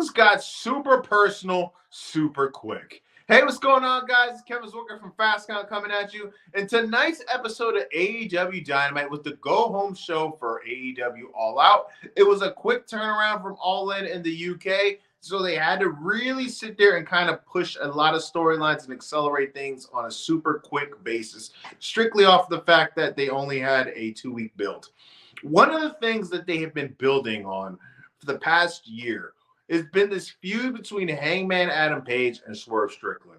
things got super personal super quick. Hey, what's going on, guys? It's Kevin Zwicker from FastCount coming at you. And tonight's episode of AEW Dynamite was the go-home show for AEW All Out. It was a quick turnaround from All In the UK, so they had to really sit there and kind of push a lot of storylines and accelerate things on a super quick basis, strictly off the fact that they only had a 2-week build. One of the things that they have been building on for the past year has been this feud between Hangman Adam Page and Swerve Strickland.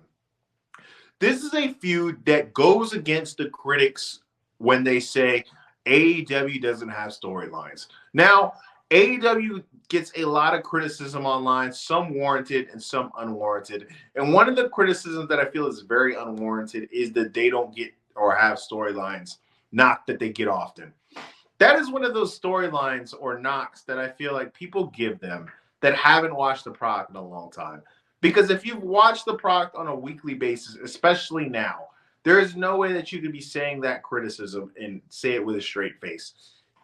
This is a feud that goes against the critics when they say AEW doesn't have storylines. Now, AEW gets a lot of criticism online, some warranted and some unwarranted. And one of the criticisms that I feel is very unwarranted is that they don't get or have storylines, not that they get often. That is one of those storylines or knocks that I feel like people give them that haven't watched the product in a long time. Because if you've watched the product on a weekly basis, especially now, there is no way that you could be saying that criticism and say it with a straight face.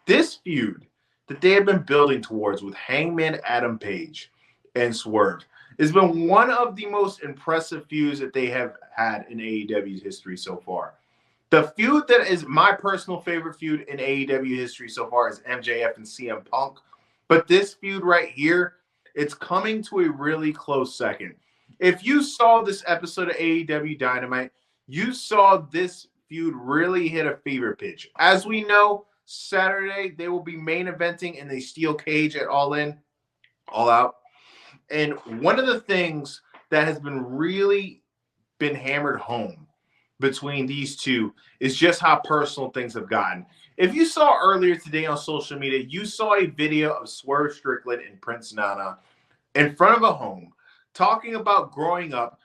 This feud that they have been building towards with Hangman Adam Page and Swerve has been one of the most impressive feuds that they have had in AEW's history so far. The feud that is my personal favorite feud in AEW history so far is MJF and CM Punk. But this feud right here, it's coming to a really close second. If you saw this episode of AEW Dynamite, you saw this feud really hit a fever pitch. As we know, Saturday, they will be main eventing in the steel cage at All In, All Out. And one of the things that has been hammered home between these two is just how personal things have gotten. If you saw earlier today on social media, you saw a video of Swerve Strickland and Prince Nana in front of a home talking about growing up,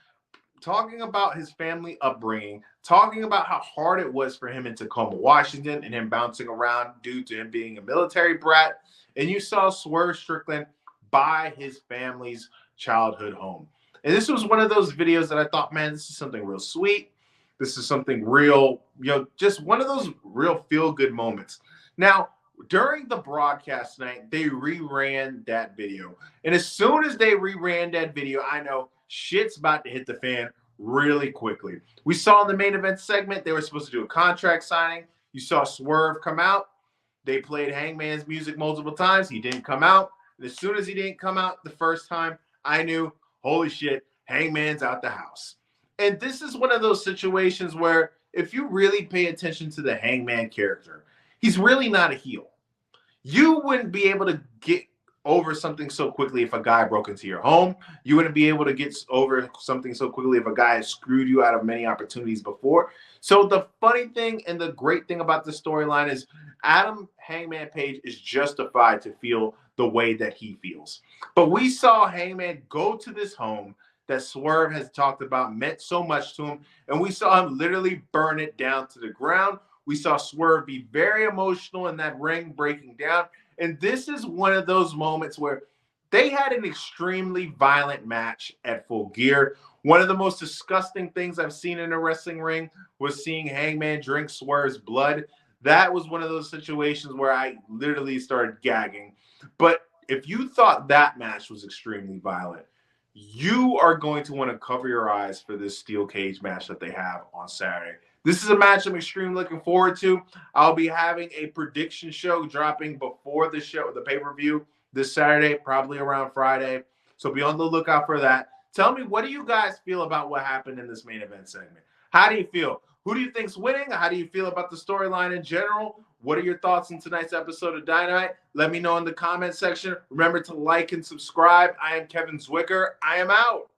talking about his family upbringing, talking about how hard it was for him in Tacoma, Washington, and him bouncing around due to him being a military brat. And you saw Swerve Strickland buy his family's childhood home. And this was one of those videos that I thought, man, this is something real sweet. This is something real, just one of those real feel-good moments. Now, during the broadcast tonight, they reran that video. And as soon as they reran that video, I know shit's about to hit the fan really quickly. We saw in the main event segment, they were supposed to do a contract signing. You saw Swerve come out. They played Hangman's music multiple times. He didn't come out. And as soon as he didn't come out the first time, I knew, holy shit, Hangman's out the house. And this is one of those situations where if you really pay attention to the Hangman character, he's really not a heel. You wouldn't be able to get over something so quickly if a guy broke into your home. You wouldn't be able to get over something so quickly if a guy has screwed you out of many opportunities before. So the funny thing and the great thing about the storyline is Adam Hangman Page is justified to feel the way that he feels. But we saw Hangman go to this home that Swerve has talked about meant so much to him, and we saw him literally burn it down to the ground. We saw Swerve be very emotional in that ring, breaking down, and this is one of those moments where they had an extremely violent match at Full Gear. One of the most disgusting things I've seen in a wrestling ring was seeing Hangman drink Swerve's blood. That was one of those situations where I literally started gagging. But if you thought that match was extremely violent, you are going to want to cover your eyes for this steel cage match that they have on Saturday. This is a match I'm extremely looking forward to. I'll be having a prediction show dropping before the show, the pay-per-view this Saturday, probably around Friday. So be on the lookout for that. Tell me, what do you guys feel about what happened in this main event segment? How do you feel? Who do you think's winning? How do you feel about the storyline in general? What are your thoughts on tonight's episode of Dynamite? Let me know in the comment section. Remember to like and subscribe. I am Kevin Zwicker. I am out.